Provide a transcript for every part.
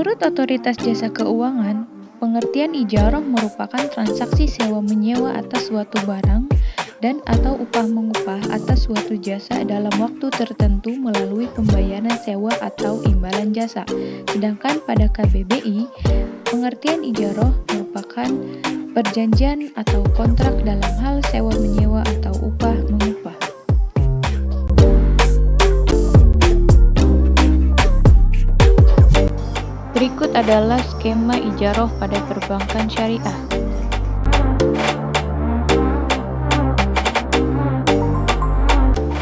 Menurut Otoritas Jasa Keuangan, pengertian ijarah merupakan transaksi sewa-menyewa atas suatu barang dan atau upah-mengupah atas suatu jasa dalam waktu tertentu melalui pembayaran sewa atau imbalan jasa. Sedangkan pada KBBI, pengertian ijarah merupakan perjanjian atau kontrak dalam hal sewa-menyewa atau upah-mengupah. Berikut adalah skema ijarah pada perbankan syariah.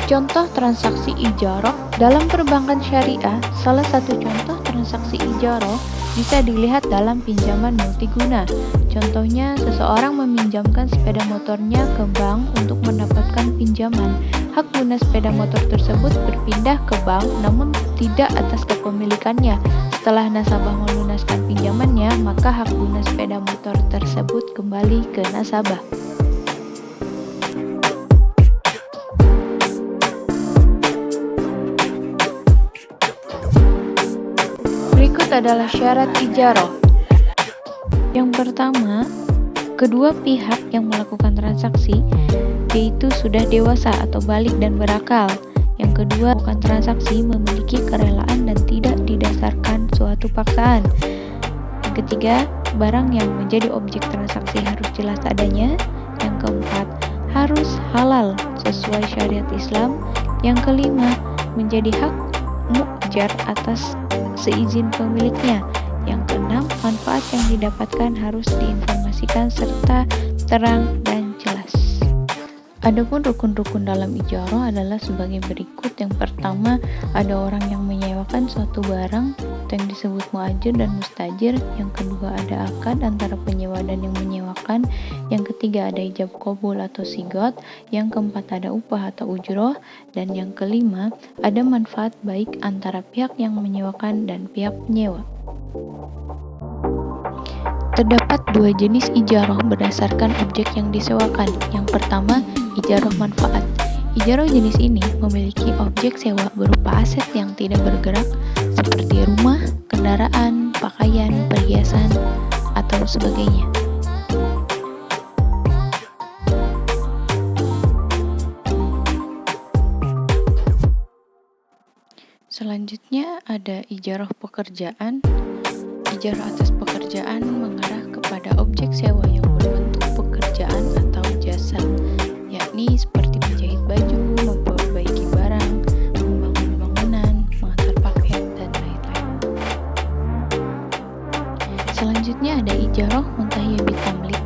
Contoh transaksi ijarah dalam perbankan syariah. Salah satu contoh transaksi ijarah bisa dilihat dalam pinjaman multiguna. Contohnya, seseorang meminjamkan sepeda motornya ke bank untuk mendapatkan pinjaman. Hak guna sepeda motor tersebut berpindah ke bank namun tidak atas kepemilikannya. Setelah nasabah melunaskan pinjamannya, maka hak guna sepeda motor tersebut kembali ke nasabah. Berikut adalah syarat ijarah. Yang pertama, kedua pihak yang melakukan transaksi yaitu sudah dewasa atau balik dan berakal. Yang kedua, melakukan transaksi memiliki kerelaan dan tidak didasarkan suatu paksaan. Yang ketiga, barang yang menjadi objek transaksi harus jelas adanya. Yang keempat, harus halal sesuai syariat Islam. Yang kelima, menjadi hak mu'jar atas seizin pemiliknya. Yang keenam, manfaat yang didapatkan harus diinformasikan serta terang dan jelas. Adapun rukun-rukun dalam ijarah adalah sebagai berikut. Yang pertama, ada orang yang menyewakan suatu barang atau yang disebut muajir dan mustajir. Yang kedua, ada akad antara penyewa dan yang menyewakan. Yang ketiga, ada ijab qabul atau sigot. Yang keempat, ada upah atau ujroh. Dan yang kelima, ada manfaat baik antara pihak yang menyewakan dan pihak penyewa. Terdapat dua jenis ijarah berdasarkan objek yang disewakan. Yang pertama, ijarah manfaat. Ijarah jenis ini memiliki objek sewa berupa aset yang tidak bergerak seperti rumah, kendaraan, pakaian, perhiasan, atau sebagainya. Selanjutnya ada ijarah pekerjaan. Ijarah atas pekerjaan mengarah kepada objek sewa yang berbentuk pekerjaan atau jasa, yakni seperti menjahit baju, memperbaiki barang, membangun bangunan, mengantar paket, dan lain-lain. Selanjutnya ada ijarah muntahiyah bitamlik.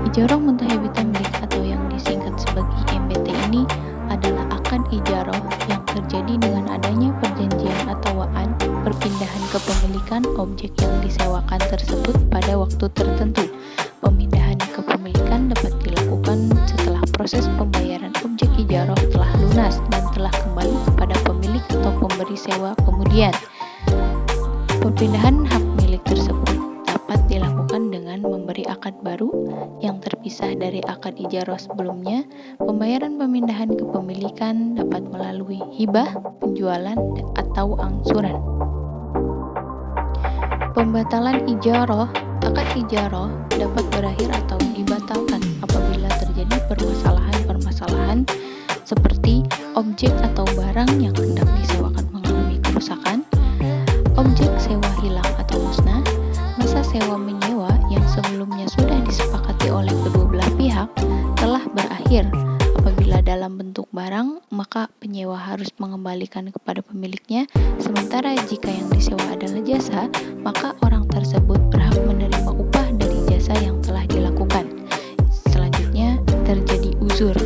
Ijarah muntahiyah bitamlik atau yang disingkat sebagai MBT ini adalah akad ijarah yang terjadi dengan adanya perjanjian atau wa'ad perpindahan kepemilikan objek yang disewakan tersebut pada waktu tertentu. Pemindahan kepemilikan dapat dilakukan setelah proses pembayaran objek ijarah telah lunas dan telah kembali kepada pemilik atau pemberi sewa kemudian. Perpindahan hak milik tersebut dapat dilakukan dengan memberi akad baru yang terpisah dari akad ijarah sebelumnya. Pembayaran pemindahan kepemilikan dapat melalui hibah, penjualan, atau angsuran. Pembatalan ijarah. Akad ijarah dapat berakhir atau dibatalkan apabila terjadi permasalahan-permasalahan seperti objek atau barang yang hendak disewakan mengalami kerusakan, objek sewa hilang atau musnah, masa sewa menyewa yang sebelumnya sudah disepakati oleh kedua belah pihak telah berakhir. Apabila dalam bentuk barang, maka penyewa harus mengembalikan kepada pemiliknya, sementara jika yang disewa adalah jasa, maka orang tersebut berhak menerima upah dari jasa yang telah dilakukan. Selanjutnya, terjadi uzur.